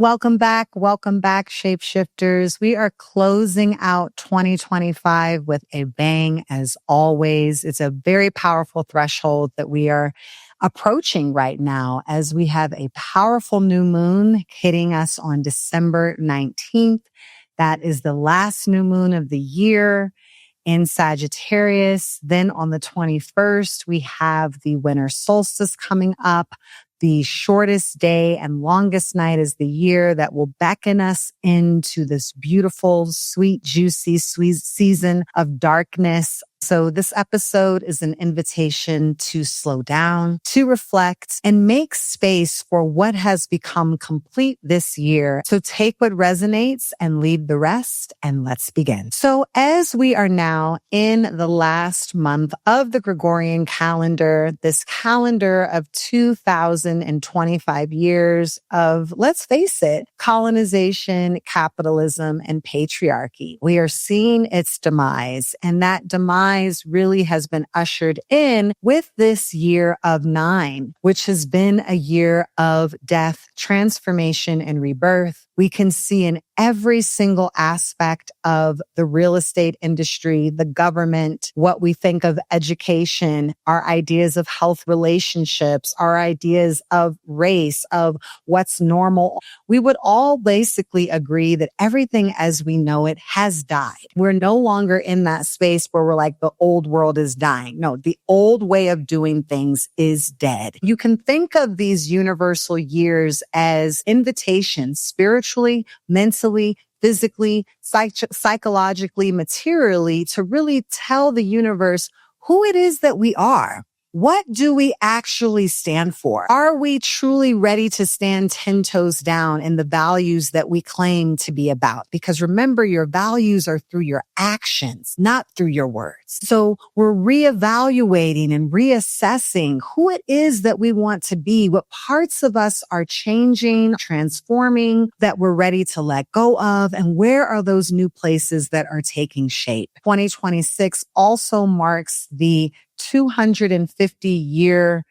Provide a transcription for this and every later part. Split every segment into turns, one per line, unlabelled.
Welcome back, shapeshifters. We are closing out 2025 with a bang as always. It's a very powerful threshold that we are approaching right now as we have a powerful new moon hitting us on December 19th. That is the last new moon of the year in Sagittarius. Then on the 21st, we have the winter solstice coming up. The shortest day and longest night is the year that will beckon us into this beautiful, sweet, juicy, sweet season of darkness. So this episode is an invitation to slow down, to reflect, and make space for what has become complete this year. So take what resonates and leave the rest, and let's begin. So as we are now in the last month of the Gregorian calendar, this calendar of 2025 years of, let's face it, colonization, capitalism, and patriarchy, we are seeing its demise, and that demise really has been ushered in with this year of 9, which has been a year of death, transformation, and rebirth. We can see in every single aspect of the real estate industry, the government, what we think of education, our ideas of health relationships, our ideas of race, of what's normal. We would all basically agree that everything as we know it has died. We're no longer in that space where we're like, the old world is dying. No, the old way of doing things is dead. You can think of these universal years as invitations, spiritually, mentally, physically, psychologically, materially, to really tell the universe who it is that we are. What do we actually stand for? Are we truly ready to stand 10 toes down in the values that we claim to be about? Because remember, your values are through your actions, not through your words. So we're reevaluating and reassessing who it is that we want to be, what parts of us are changing, transforming, that we're ready to let go of, and where are those new places that are taking shape. 2026 also marks the 250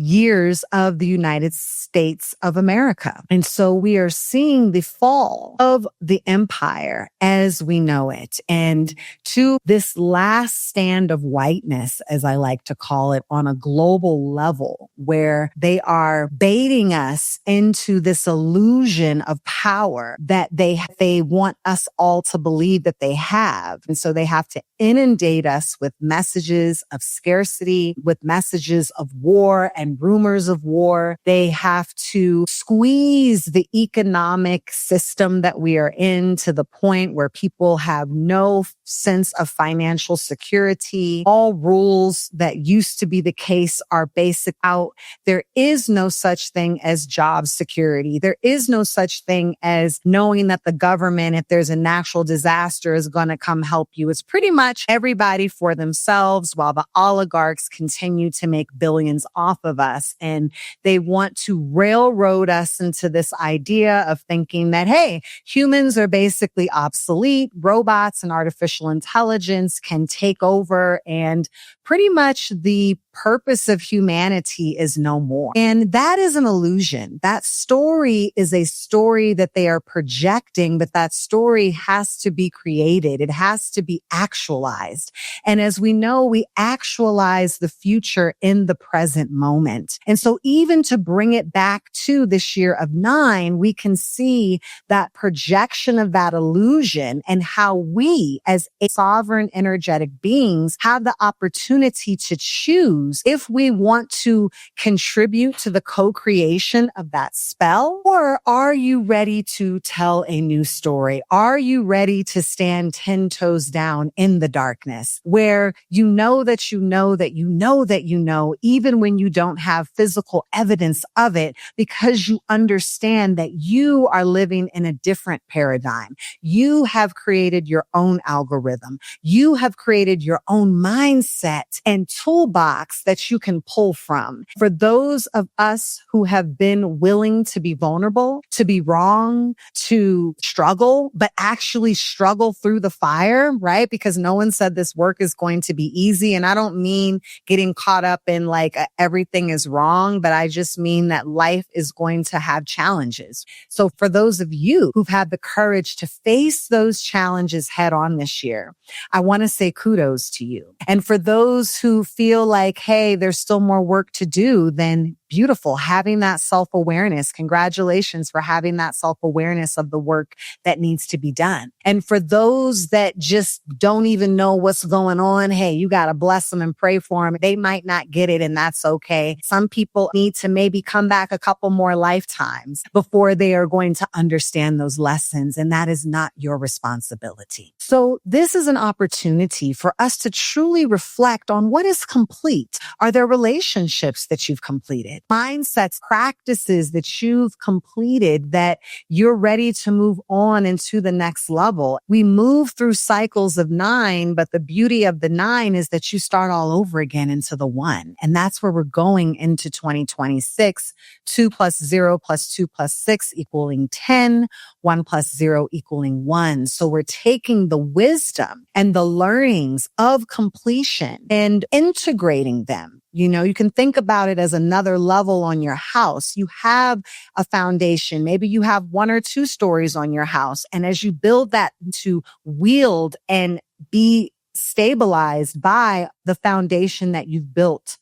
years of the United States of America. And so we are seeing the fall of the empire as we know it. And to this last stand of whiteness, as I like to call it, on a global level, where they are baiting us into this illusion of power that they want us all to believe that they have. And so they have to inundate us with messages of scarcity, with messages of war and rumors of war. They have to squeeze the economic system that we are in to the point where people have no sense of financial security. All rules that used to be the case are basic out. There is no such thing as job security. There is no such thing as knowing that the government, if there's a natural disaster, is going to come help you. It's pretty much everybody for themselves, while the oligarchs continue to make billions off of us. And they want to railroad us into this idea of thinking that, hey, humans are basically obsolete. Robots and artificial intelligence can take over, and pretty much the purpose of humanity is no more. And that is an illusion. That story is a story that they are projecting, but that story has to be created. It has to be actualized. And as we know, we actualize the future in the present moment. And so even to bring it back to this year of 9, we can see that projection of that illusion and how we as a sovereign energetic beings have the opportunity to choose if we want to contribute to the co-creation of that spell, or are you ready to tell a new story? Are you ready to stand 10 toes down in the darkness where you know that you know that you know that you know, even when you don't have physical evidence of it, because you understand that you are living in a different paradigm. You have created your own algorithm. You have created your own mindset and toolbox that you can pull from. For those of us who have been willing to be vulnerable, to be wrong, to struggle, but actually struggle through the fire, right? Because no one said this work is going to be easy. And I don't mean getting caught up in like everything is wrong, but I just mean that life is going to have challenges. So for those of you who've had the courage to face those challenges head on this year, I want to say kudos to you. And for those who feel like, hey, there's still more work to do, then beautiful. Having that self-awareness. Congratulations for having that self-awareness of the work that needs to be done. And for those that just don't even know what's going on, hey, you got to bless them and pray for them. They might not get it, and that's okay. Some people need to maybe come back a couple more lifetimes before they are going to understand those lessons. And that is not your responsibility. So this is an opportunity for us to truly reflect on what is complete. Are there relationships that you've completed? Mindsets, practices that you've completed that you're ready to move on into the next level. We move through cycles of 9, but the beauty of the 9 is that you start all over again into the 1. And that's where we're going into 2026. 2 plus 0 plus 2 plus 6 equaling 10, 1 plus 0 equaling 1. So we're taking the wisdom and the learnings of completion and integrating them. You know, you can think about it as another level on your house. You have a foundation. Maybe you have 1 or 2 stories on your house. And as you build that to wield and be stabilized by the foundation that you've built.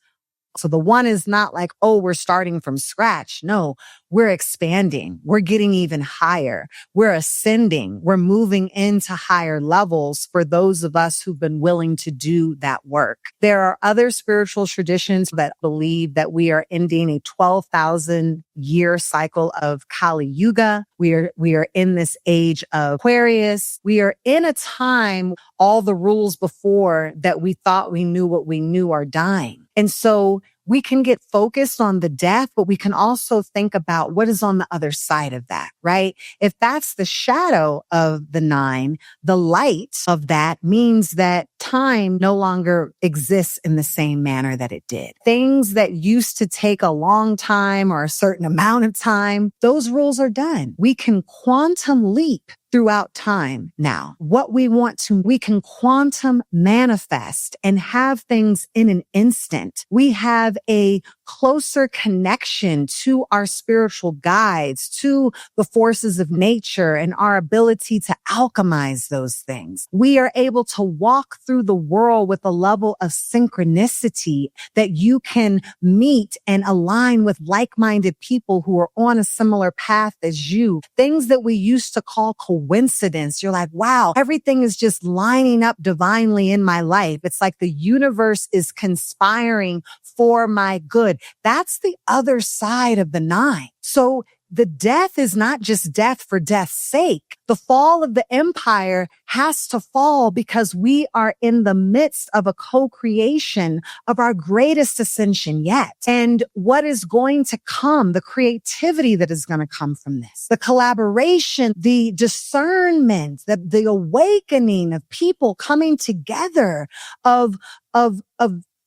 So the 1 is not like, oh, we're starting from scratch. No, we're expanding. We're getting even higher. We're ascending. We're moving into higher levels for those of us who've been willing to do that work. There are other spiritual traditions that believe that we are ending a 12,000 year cycle of Kali Yuga. We are in this age of Aquarius. We are in a time, all the rules before that we thought we knew what we knew are dying. And so we can get focused on the death, but we can also think about what is on the other side of that, right? If that's the shadow of the 9, the light of that means that time no longer exists in the same manner that it did. Things that used to take a long time or a certain amount of time, those rules are done. We can quantum leap throughout time now. What we want to, we can quantum manifest and have things in an instant. We have a closer connection to our spiritual guides, to the forces of nature and our ability to alchemize those things. We are able to walk through the world with a level of synchronicity that you can meet and align with like-minded people who are on a similar path as you. Things that we used to call coincidence. You're like, wow, everything is just lining up divinely in my life. It's like the universe is conspiring for my good. That's the other side of the 9. So the death is not just death for death's sake. The fall of the empire has to fall because we are in the midst of a co-creation of our greatest ascension yet. And what is going to come, the creativity that is going to come from this, the collaboration, the discernment, the awakening of people coming together of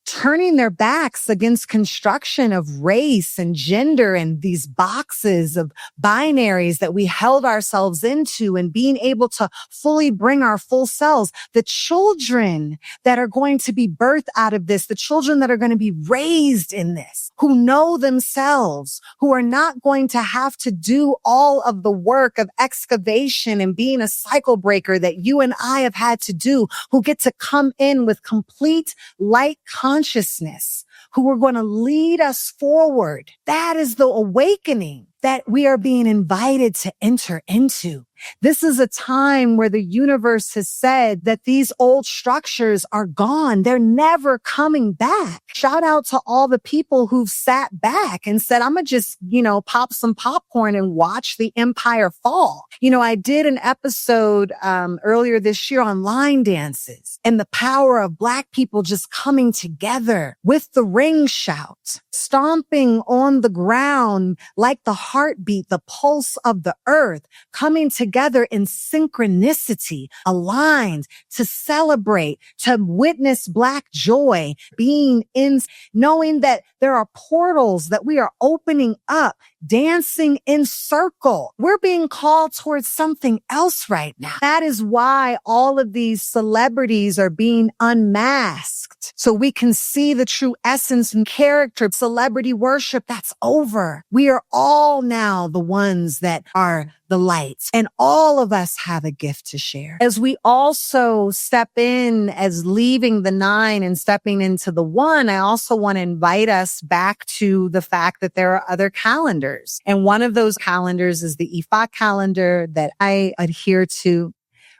turning their backs against construction of race and gender and these boxes of binaries that we held ourselves into, and being able to fully bring our full selves. The children that are going to be birthed out of this, the children that are going to be raised in this, who know themselves, who are not going to have to do all of the work of excavation and being a cycle breaker that you and I have had to do, who get to come in with complete light consciousness, who are going to lead us forward. That is the awakening that we are being invited to enter into. This is a time where the universe has said that these old structures are gone. They're never coming back. Shout out to all the people who've sat back and said, I'm going to just, pop some popcorn and watch the empire fall. I did an episode earlier this year on line dances and the power of Black people just coming together with the ring shout, stomping on the ground like the heartbeat, the pulse of the earth coming together in synchronicity, aligned to celebrate, to witness Black joy, being in, knowing that there are portals that we are opening up, dancing in circle. We're being called towards something else right now. That is why all of these celebrities are being unmasked, so we can see the true essence and character. Celebrity worship, that's over. We are all now the ones that are the lights, and all of us have a gift to share. As we also step in as leaving the 9 and stepping into the 1, I also want to invite us back to the fact that there are other calendars. And one of those calendars is the IFA calendar that I adhere to.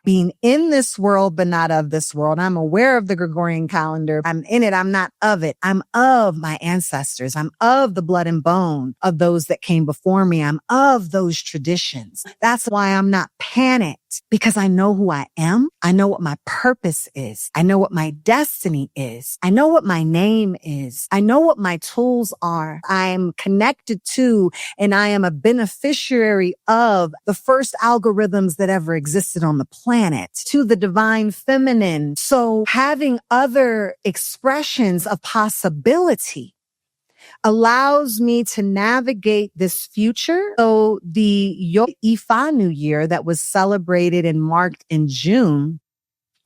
Being in this world, but not of this world. I'm aware of the Gregorian calendar. I'm in it. I'm not of it. I'm of my ancestors. I'm of the blood and bone of those that came before me. I'm of those traditions. That's why I'm not panicked, because I know who I am. I know what my purpose is. I know what my destiny is. I know what my name is. I know what my tools are. I'm connected to, and I am a beneficiary of the first algorithms that ever existed on the planet, to the divine feminine. So having other expressions of possibility allows me to navigate this future. So the IFA New Year that was celebrated and marked in June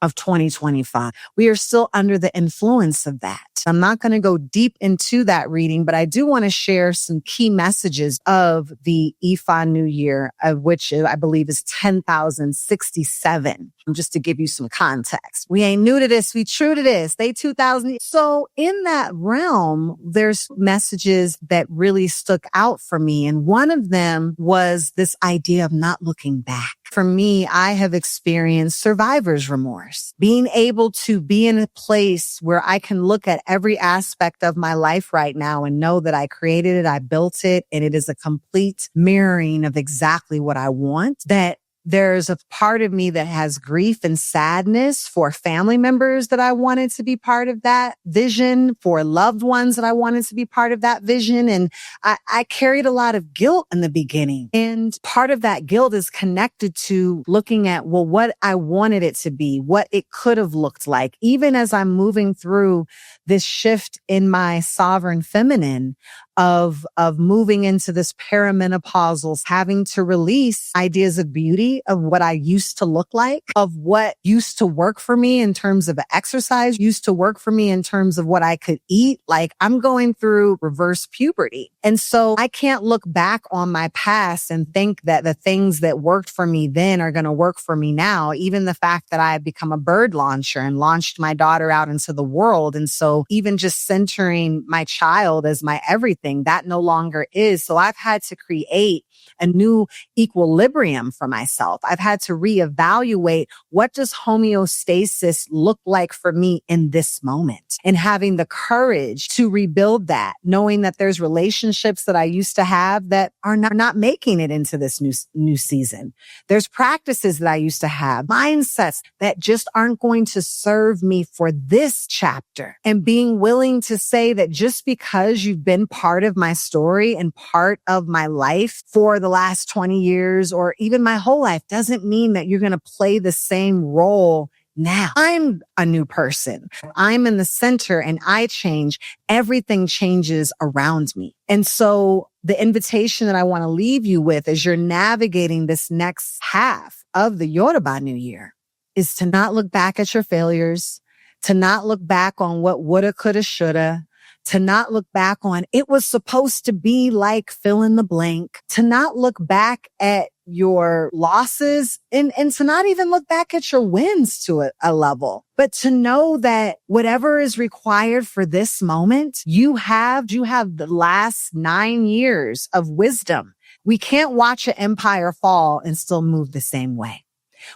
of 2025, we are still under the influence of that. I'm not going to go deep into that reading, but I do want to share some key messages of the IFA New Year, of which I believe is 10,067. Just to give you some context. We ain't new to this. We true to this. They 2000. So in that realm, there's messages that really stuck out for me. And one of them was this idea of not looking back. For me, I have experienced survivor's remorse, being able to be in a place where I can look at every aspect of my life right now and know that I created it, I built it, and it is a complete mirroring of exactly what I want. That there's a part of me that has grief and sadness for family members that I wanted to be part of that vision, for loved ones that I wanted to be part of that vision. And I carried a lot of guilt in the beginning. And part of that guilt is connected to looking at, well, what I wanted it to be, what it could have looked like. Even as I'm moving through this shift in my sovereign feminine, of moving into this perimenopausal, having to release ideas of beauty, of what I used to look like, of what used to work for me in terms of exercise, used to work for me in terms of what I could eat. Like, I'm going through reverse puberty. And so I can't look back on my past and think that the things that worked for me then are going to work for me now. Even the fact that I have become a bird launcher and launched my daughter out into the world. And so even just centering my child as my everything, that no longer is. So I've had to create a new equilibrium for myself. I've had to reevaluate, what does homeostasis look like for me in this moment? And having the courage to rebuild that, knowing that there's relationships that I used to have that are not making it into this new season. There's practices that I used to have, mindsets that just aren't going to serve me for this chapter. And being willing to say that just because you've been part of my story and part of my life for the last 20 years or even my whole life doesn't mean that you're going to play the same role now. I'm a new person. I'm in the center and I change. Everything changes around me. And so the invitation that I want to leave you with as you're navigating this next half of the Yoruba New Year is to not look back at your failures, to not look back on what woulda, coulda, shoulda, to not look back on it was supposed to be like fill in the blank, to not look back at your losses and to not even look back at your wins to a level, but to know that whatever is required for this moment, you have the last 9 years of wisdom. We can't watch an empire fall and still move the same way.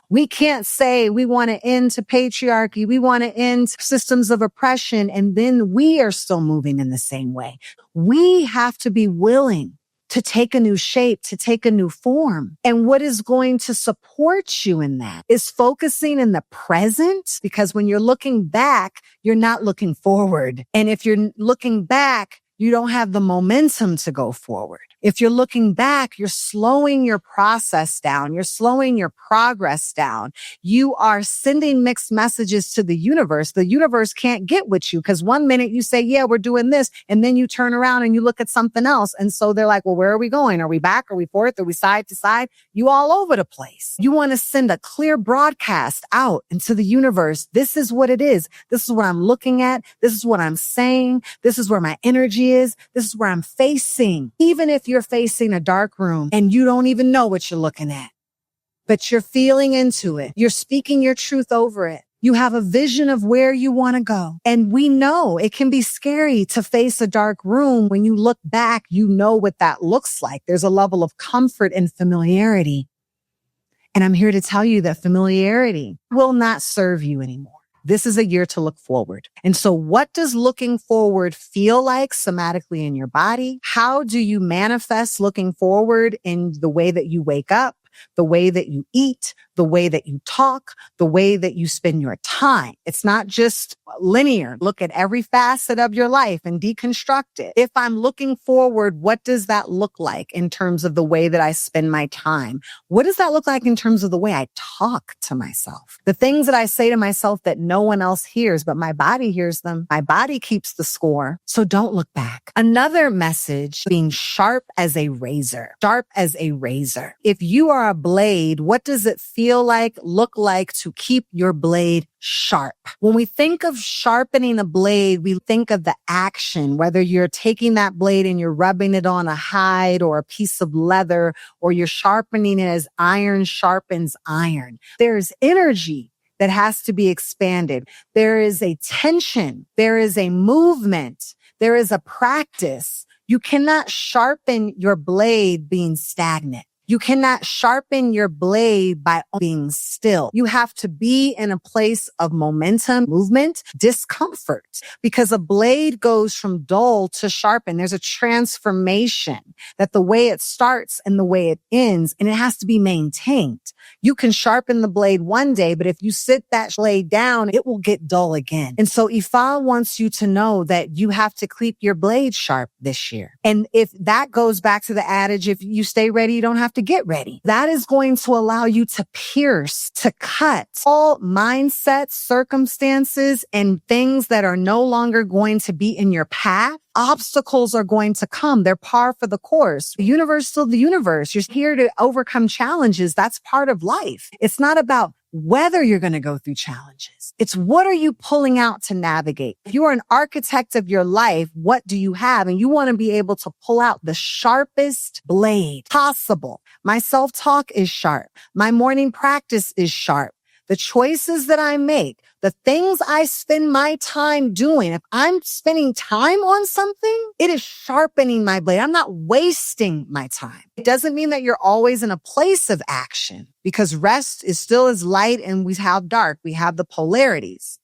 We can't say we want to end to patriarchy. We want to end systems of oppression. And then we are still moving in the same way. We have to be willing to take a new shape, to take a new form. And what is going to support you in that is focusing in the present, because when you're looking back, you're not looking forward. And if you're looking back, you don't have the momentum to go forward. If you're looking back, you're slowing your process down. You're slowing your progress down. You are sending mixed messages to the universe. The universe can't get with you because one minute you say, yeah, we're doing this. And then you turn around and you look at something else. And so they're like, well, where are we going? Are we back? Are we forth? Are we side to side? You all over the place. You want to send a clear broadcast out into the universe. This is what it is. This is what I'm looking at. This is what I'm saying. This is where my energy is. This is where I'm facing. Even if you're facing a dark room and you don't even know what you're looking at, but you're feeling into it. You're speaking your truth over it. You have a vision of where you want to go. And we know it can be scary to face a dark room. When you look back, you know what that looks like. There's a level of comfort and familiarity. And I'm here to tell you that familiarity will not serve you anymore. This is a year to look forward. And so what does looking forward feel like somatically in your body? How do you manifest looking forward in the way that you wake up, the way that you eat, the way that you talk, the way that you spend your time? It's not just linear. Look at every facet of your life and deconstruct it. If I'm looking forward, what does that look like in terms of the way that I spend my time? What does that look like in terms of the way I talk to myself? The things that I say to myself that no one else hears, but my body hears them. My body keeps the score. So don't look back. Another message, being sharp as a razor. Sharp as a razor. If you are a blade, what does it feel like, look like to keep your blade sharp? When we think of sharpening a blade, we think of the action, whether you're taking that blade and you're rubbing it on a hide or a piece of leather, or you're sharpening it as iron sharpens iron. There's energy that has to be expanded. There is a tension. There is a movement. There is a practice. You cannot sharpen your blade being stagnant. You cannot sharpen your blade by being still. You have to be in a place of momentum, movement, discomfort, because a blade goes from dull to sharpen. There's a transformation that the way it starts and the way it ends, and it has to be maintained. You can sharpen the blade one day, but if you sit that blade down, it will get dull again. And so IFA wants you to know that you have to keep your blade sharp this year. And if that goes back to the adage, if you stay ready, you don't have to get ready. That is going to allow you to pierce, to cut all mindsets, circumstances, and things that are no longer going to be in your path. Obstacles are going to come. They're par for the course. The universe is still the universe. You're here to overcome challenges. That's part of life. It's not about whether you're going to go through challenges. It's what are you pulling out to navigate? If you are an architect of your life, what do you have? And you want to be able to pull out the sharpest blade possible. My self-talk is sharp. My morning practice is sharp. The choices that I make, the things I spend my time doing, if I'm spending time on something, it is sharpening my blade. I'm not wasting my time. It doesn't mean that you're always in a place of action, because rest is still as light and we have dark. We have the polarities.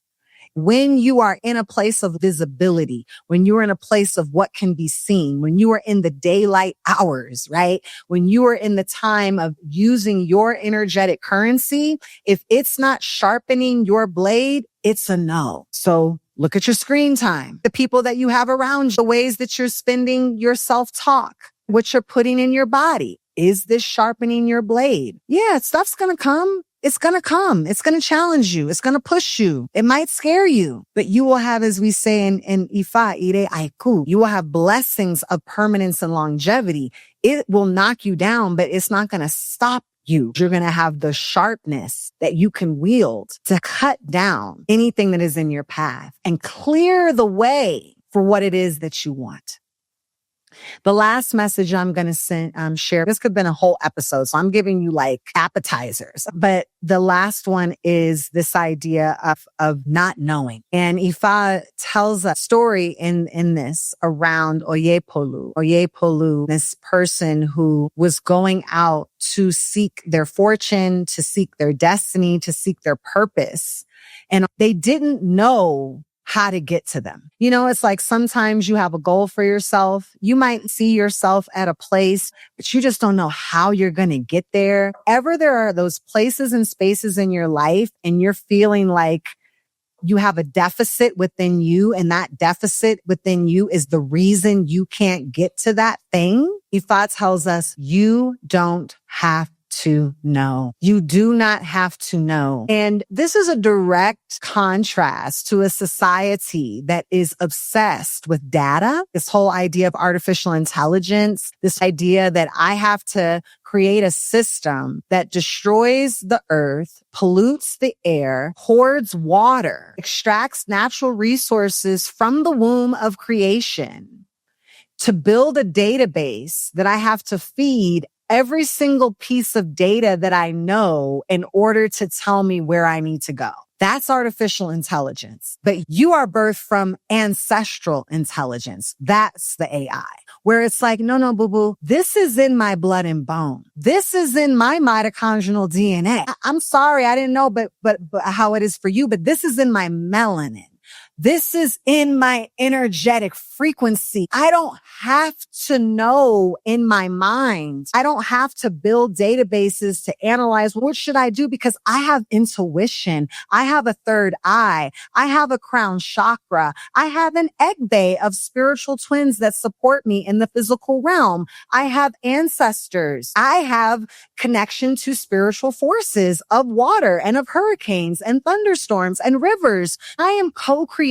When you are in a place of visibility, when you're in a place of what can be seen, when you are in the daylight hours, right? When you are in the time of using your energetic currency, if it's not sharpening your blade, it's a no. So look at your screen time, the people that you have around you, the ways that you're spending your self-talk, what you're putting in your body. Is this sharpening your blade? Yeah, stuff's going to come. It's going to come. It's going to challenge you. It's going to push you. It might scare you, but you will have, as we say in IFA, ire aiku, you will have blessings of permanence and longevity. It will knock you down, but it's not going to stop you. You're going to have the sharpness that you can wield to cut down anything that is in your path and clear the way for what it is that you want. The last message I'm going to share, this could have been a whole episode, so I'm giving you like appetizers. But the last one is this idea of not knowing. And Ifa tells a story in this around Oyepolu. Oyepolu, this person who was going out to seek their fortune, to seek their destiny, to seek their purpose. And they didn't know how to get to them. You know, it's like sometimes you have a goal for yourself. You might see yourself at a place, but you just don't know how you're going to get there. Ever there are those places and spaces in your life and you're feeling like you have a deficit within you, and that deficit within you is the reason you can't get to that thing, Ifa tells us you don't have to know. You do not have to know. And this is a direct contrast to a society that is obsessed with data. This whole idea of artificial intelligence, this idea that I have to create a system that destroys the earth, pollutes the air, hoards water, extracts natural resources from the womb of creation to build a database that I have to feed every single piece of data that I know in order to tell me where I need to go. That's artificial intelligence. But you are birthed from ancestral intelligence. That's the AI, where it's like, no, boo-boo, this is in my blood and bone. This is in my mitochondrial DNA. I'm sorry, I didn't know, but how it is for you, but this is in my melanin. This is in my energetic frequency. I don't have to know in my mind. I don't have to build databases to analyze what should I do, because I have intuition. I have a third eye. I have a crown chakra. I have an egg bay of spiritual twins that support me in the physical realm. I have ancestors. I have connection to spiritual forces of water and of hurricanes and thunderstorms and rivers. I am co-creating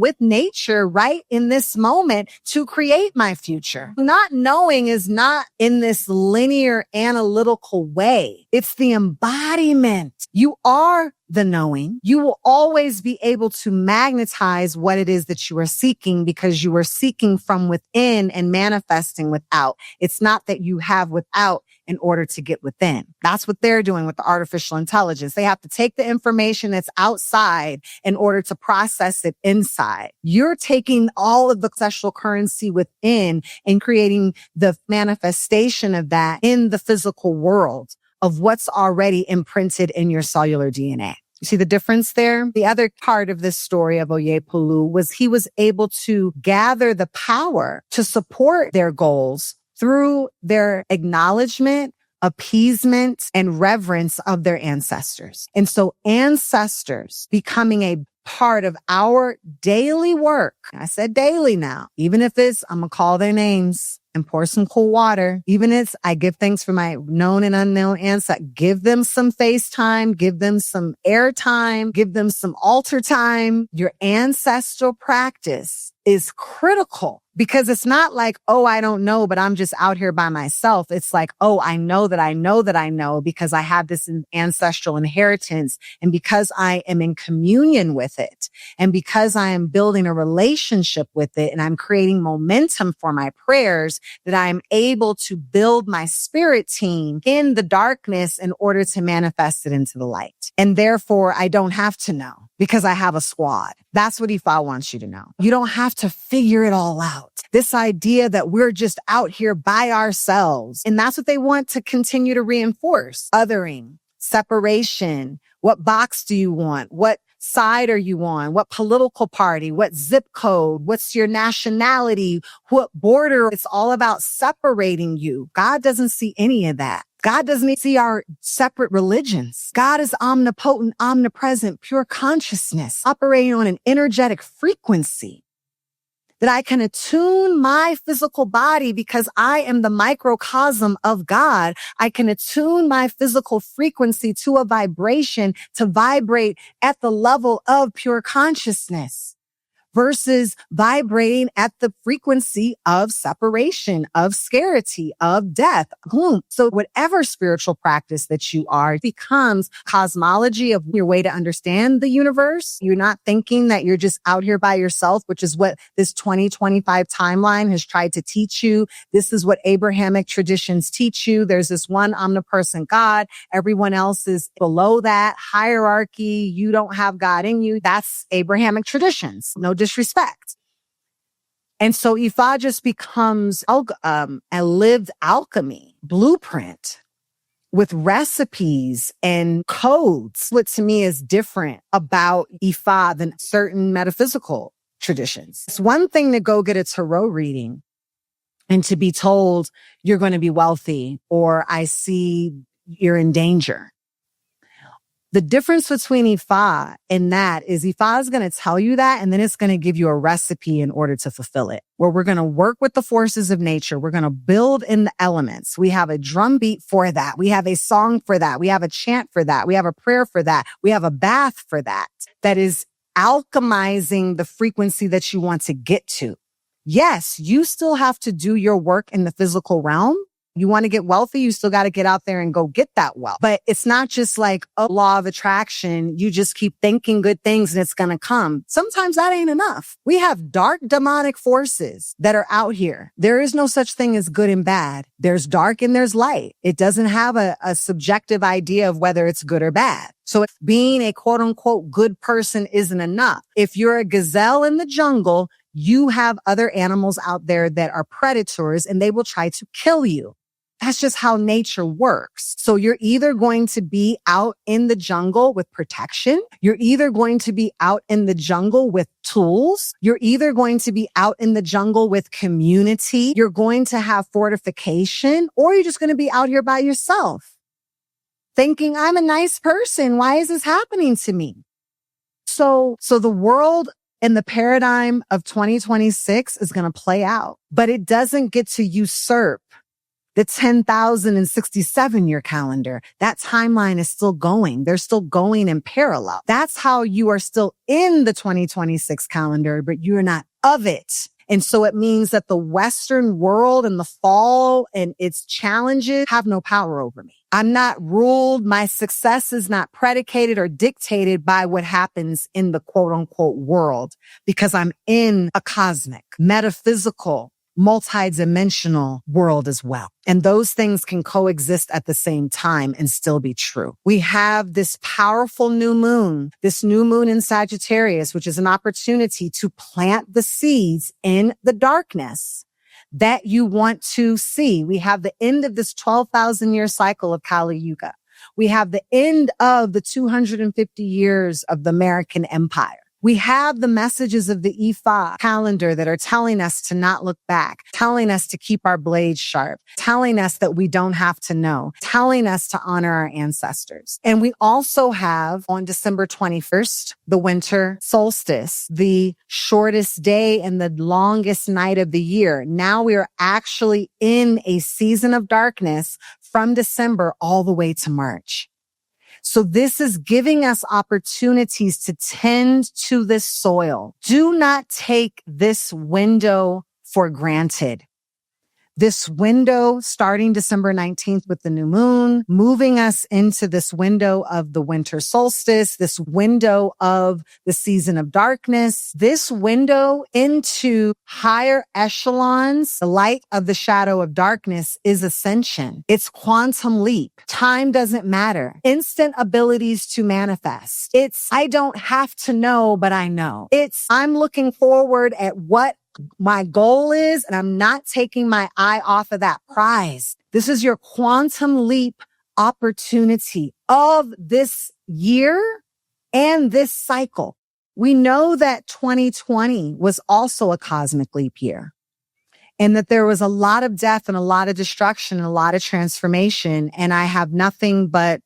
with nature right in this moment to create my future. Not knowing is not in this linear analytical way. It's the embodiment. You are the knowing. You will always be able to magnetize what it is that you are seeking, because you are seeking from within and manifesting without. It's not that you have without in order to get within. That's what they're doing with the artificial intelligence. They have to take the information that's outside in order to process it inside. You're taking all of the ancestral currency within and creating the manifestation of that in the physical world of what's already imprinted in your cellular DNA. You see the difference there? The other part of this story of Oyepolu was he was able to gather the power to support their goals through their acknowledgement, appeasement, and reverence of their ancestors. And so ancestors becoming a part of our daily work. I said daily now, even if it's, I'm going to call their names and pour some cool water. Even if I give thanks for my known and unknown ancestors, give them some FaceTime, give them some airtime, give them some altar time. Your ancestral practice is critical, because it's not like, oh, I don't know, but I'm just out here by myself. It's like, oh, I know that I know that I know, because I have this ancestral inheritance, and because I am in communion with it, and because I am building a relationship with it, and I'm creating momentum for my prayers, that I'm able to build my spirit team in the darkness in order to manifest it into the light. And therefore, I don't have to know, because I have a squad. That's what Ifa wants you to know. You don't have to figure it all out. This idea that we're just out here by ourselves. And that's what they want to continue to reinforce. Othering, separation. What box do you want? What side are you on? What political party? What zip code? What's your nationality? What border? It's all about separating you. God doesn't see any of that. God doesn't see our separate religions. God is omnipotent, omnipresent, pure consciousness, operating on an energetic frequency that I can attune my physical body, because I am the microcosm of God. I can attune my physical frequency to a vibration to vibrate at the level of pure consciousness, versus vibrating at the frequency of separation, of scarcity, of death. So whatever spiritual practice that you are becomes cosmology of your way to understand the universe. You're not thinking that you're just out here by yourself, which is what this 2025 timeline has tried to teach you. This is what Abrahamic traditions teach you. There's this one omnipresent God. Everyone else is below that hierarchy. You don't have God in you. That's Abrahamic traditions. No disrespect. And so Ifa just becomes a lived alchemy blueprint with recipes and codes. What to me is different about Ifa than certain metaphysical traditions. It's one thing to go get a tarot reading and to be told you're going to be wealthy, or I see you're in danger. The difference between IFA and that is IFA is going to tell you that, and then it's going to give you a recipe in order to fulfill it, where we're going to work with the forces of nature. We're going to build in the elements. We have a drum beat for that. We have a song for that. We have a chant for that. We have a prayer for that. We have a bath for that. That is alchemizing the frequency that you want to get to. Yes, you still have to do your work in the physical realm. You want to get wealthy, you still got to get out there and go get that wealth. But it's not just like a law of attraction. You just keep thinking good things and it's going to come. Sometimes that ain't enough. We have dark demonic forces that are out here. There is no such thing as good and bad. There's dark and there's light. It doesn't have a subjective idea of whether it's good or bad. So if being a quote unquote good person isn't enough, if you're a gazelle in the jungle, you have other animals out there that are predators and they will try to kill you. That's just how nature works. So you're either going to be out in the jungle with protection. You're either going to be out in the jungle with tools. You're either going to be out in the jungle with community. You're going to have fortification, or you're just going to be out here by yourself thinking, I'm a nice person. Why is this happening to me? So the world and the paradigm of 2026 is going to play out, but it doesn't get to usurp the 10,067 year calendar. That timeline is still going. They're still going in parallel. That's how you are still in the 2026 calendar, but you're not of it. And so it means that the Western world and the fall and its challenges have no power over me. I'm not ruled. My success is not predicated or dictated by what happens in the quote unquote world, because I'm in a cosmic, metaphysical, multi-dimensional world as well. And those things can coexist at the same time and still be true. We have this powerful new moon in Sagittarius, which is an opportunity to plant the seeds in the darkness that you want to see. We have the end of this 12,000 year cycle of Kali Yuga. We have the end of the 250 years of the American Empire. We have the messages of the IFA calendar that are telling us to not look back, telling us to keep our blades sharp, telling us that we don't have to know, telling us to honor our ancestors. And we also have on December 21st, the winter solstice, the shortest day and the longest night of the year. Now we are actually in a season of darkness from December all the way to March. So this is giving us opportunities to tend to this soil. Do not take this window for granted. This window starting December 19th with the new moon, moving us into this window of the winter solstice, this window of the season of darkness, this window into higher echelons. The light of the shadow of darkness is ascension. It's quantum leap. Time doesn't matter. Instant abilities to manifest. It's, I don't have to know, but I know. It's, I'm looking forward at what my goal is, and I'm not taking my eye off of that prize. This is your quantum leap opportunity of this year and this cycle. We know that 2020 was also a cosmic leap year, and that there was a lot of death and a lot of destruction and a lot of transformation. And I have nothing but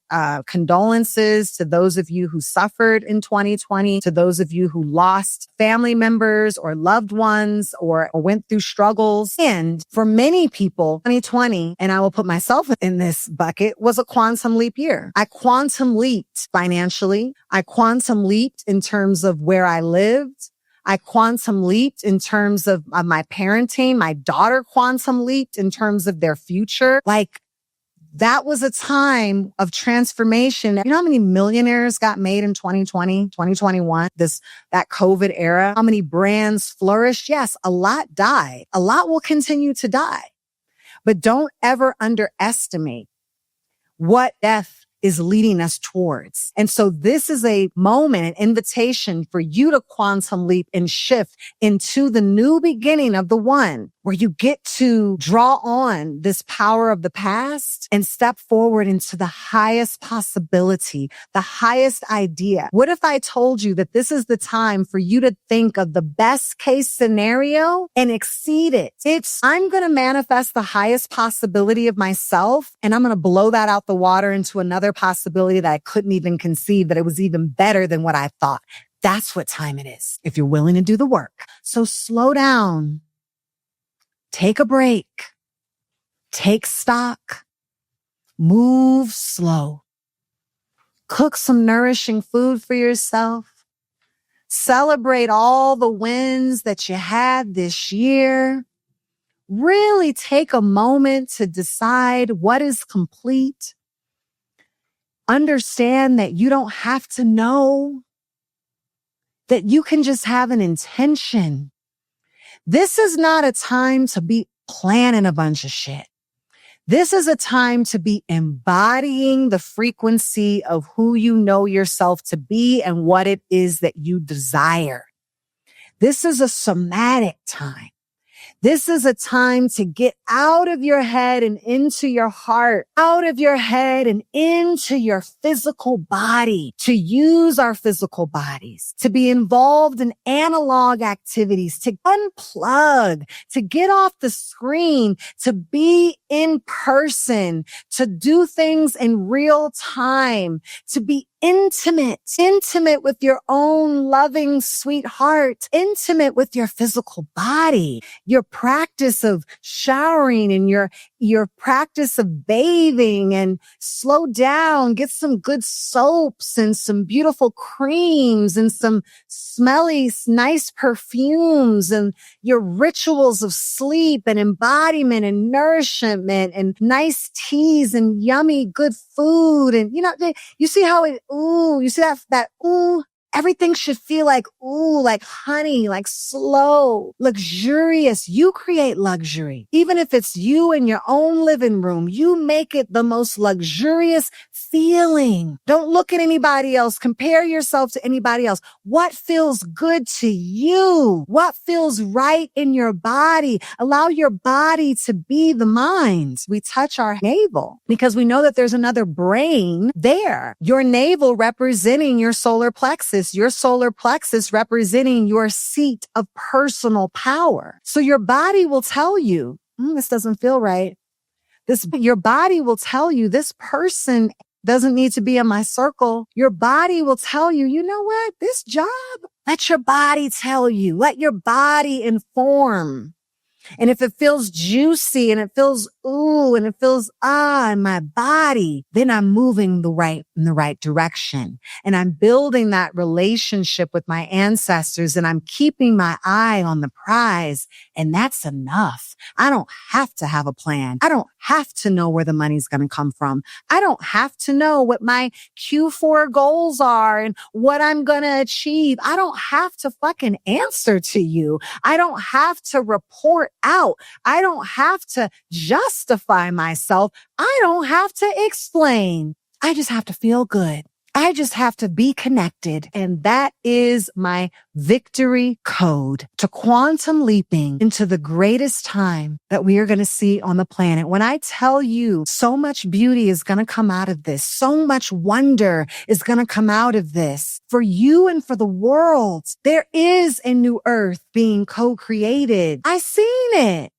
condolences to those of you who suffered in 2020, to those of you who lost family members or loved ones or went through struggles. And for many people, 2020, and I will put myself in this bucket, was a quantum leap year. I quantum leaped financially. I quantum leaped in terms of where I lived. I quantum leaped in terms of my parenting. My daughter quantum leaped in terms of their future. Like, that was a time of transformation. You know how many millionaires got made in 2020, 2021, that COVID era? How many brands flourished? Yes, a lot died. A lot will continue to die. But don't ever underestimate what death is leading us towards. And so this is a moment, an invitation for you to quantum leap and shift into the new beginning of the one. where you get to draw on this power of the past and step forward into the highest possibility, the highest idea. What if I told you that this is the time for you to think of the best case scenario and exceed it? I'm going to manifest the highest possibility of myself, and I'm going to blow that out the water into another possibility that I couldn't even conceive, that it was even better than what I thought. That's what time it is, if you're willing to do the work. So slow down. Take a break, take stock, move slow, cook some nourishing food for yourself, celebrate all the wins that you had this year. Really take a moment to decide what is complete. Understand that you don't have to know, that you can just have an intention. This is not a time to be planning a bunch of shit. This is a time to be embodying the frequency of who you know yourself to be and what it is that you desire. This is a somatic time. This is a time to get out of your head and into your heart, out of your head and into your physical body, to use our physical bodies, to be involved in analog activities, to unplug, to get off the screen, to be in person, to do things in real time, to be intimate with your own loving sweetheart, intimate with your physical body, your practice of showering and your practice of bathing, and slow down, get some good soaps and some beautiful creams and some smelly, nice perfumes, and your rituals of sleep and embodiment and nourishment and nice teas and yummy, good food. And, you see how you see that everything should feel like honey, like slow, luxurious. You create luxury. Even if it's you in your own living room, you make it the most luxurious feeling. Don't look at anybody else. Compare yourself to anybody else. What feels good to you? What feels right in your body? Allow your body to be the mind. We touch our navel because we know that there's another brain there. Your navel representing your solar plexus. Your solar plexus representing your seat of personal power. So your body will tell you, this doesn't feel right. Your body will tell you this person doesn't need to be in my circle. Your body will tell you, you know what? This job, let your body tell you, let your body inform. And if it feels juicy and it feels and it feels in my body, then I'm moving in the right direction. And I'm building that relationship with my ancestors, and I'm keeping my eye on the prize. And that's enough. I don't have to have a plan. I don't have to know where the money's going to come from. I don't have to know what my Q4 goals are and what I'm going to achieve. I don't have to fucking answer to you. I don't have to report out. I don't have to justify myself. I don't have to explain. I just have to feel good. I just have to be connected. And that is my victory code to quantum leaping into the greatest time that we are going to see on the planet. When I tell you so much beauty is going to come out of this, so much wonder is going to come out of this for you and for the world. There is a new earth being co-created. I seen it.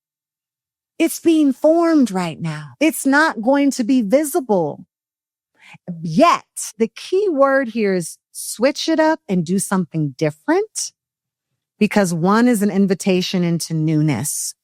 It's being formed right now. It's not going to be visible yet. The key word here is switch it up and do something different, because one is an invitation into newness.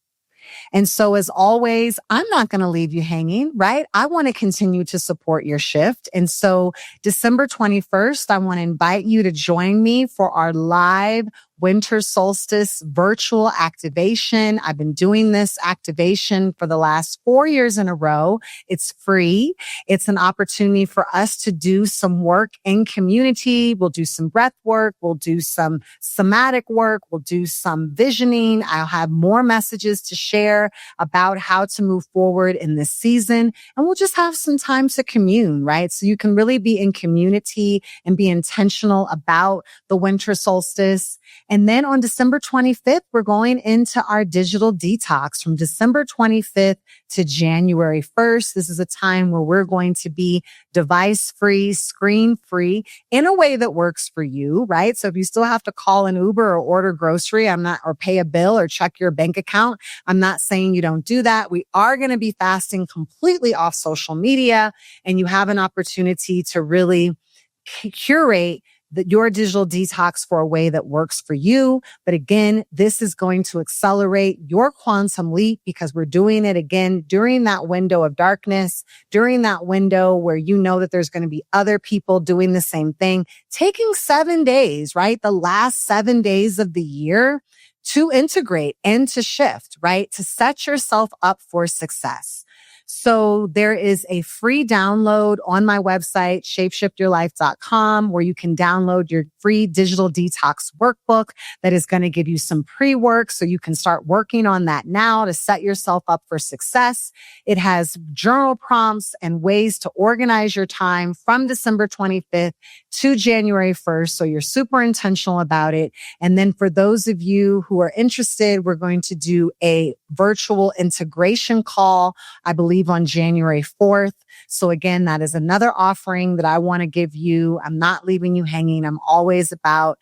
And so as always, I'm not going to leave you hanging, right? I want to continue to support your shift. And so December 21st, I want to invite you to join me for our live Winter Solstice virtual activation. I've been doing this activation for the last 4 years in a row. It's free. It's an opportunity for us to do some work in community. We'll do some breath work. We'll do some somatic work. We'll do some visioning. I'll have more messages to share about how to move forward in this season. And we'll just have some time to commune, right? So you can really be in community and be intentional about the winter solstice. And then on December 25th, we're going into our digital detox from December 25th to January 1st. This is a time where we're going to be device free, screen free in a way that works for you, right? So if you still have to call an Uber or order grocery, or pay a bill or check your bank account, I'm not saying you don't do that. We are going to be fasting completely off social media, and you have an opportunity to really curate your digital detox for a way that works for you. But again, this is going to accelerate your quantum leap because we're doing it again during that window of darkness, during that window where you know that there's going to be other people doing the same thing, taking 7 days, right? The last 7 days of the year to integrate and to shift, right? To set yourself up for success. So there is a free download on my website, shapeshiftyourlife.com, where you can download your free digital detox workbook that is going to give you some pre-work so you can start working on that now to set yourself up for success. It has journal prompts and ways to organize your time from December 25th to January 1st. So you're super intentional about it. And then for those of you who are interested, we're going to do a virtual integration call, I believe on January 4th. So again, that is another offering that I want to give you. I'm not leaving you hanging. I'm always about,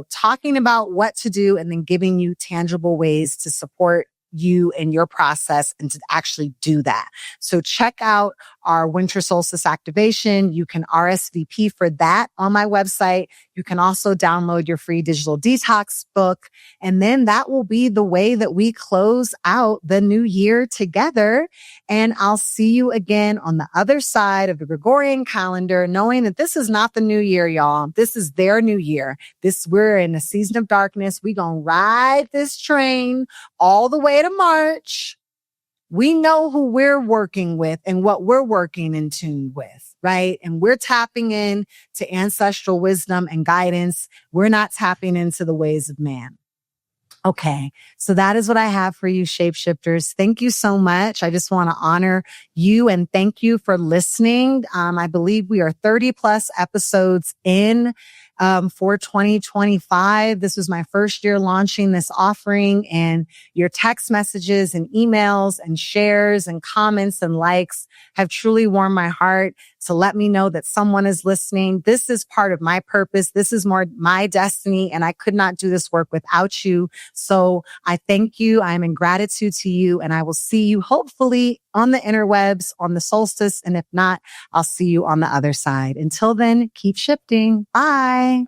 talking about what to do and then giving you tangible ways to support you in your process and to actually do that. So check out our Winter Solstice activation. You can RSVP for that on my website. You can also download your free digital detox book. And then that will be the way that we close out the new year together. And I'll see you again on the other side of the Gregorian calendar, knowing that this is not the new year, y'all. This is their new year. We're in a season of darkness. We're going to ride this train all the way to March. We know who we're working with and what we're working in tune with, right? And we're tapping in to ancestral wisdom and guidance. We're not tapping into the ways of man. Okay. So that is what I have for you, shapeshifters. Thank you so much. I just want to honor you and thank you for listening. I believe we are 30 plus episodes in for 2025. This was my first year launching this offering, and your text messages and emails and shares and comments and likes have truly warmed my heart to let me know that someone is listening. This is part of my purpose. This is more my destiny, and I could not do this work without you. So I thank you. I'm in gratitude to you, and I will see you hopefully on the interwebs on the solstice. And if not, I'll see you on the other side. Until then, keep shifting. Bye.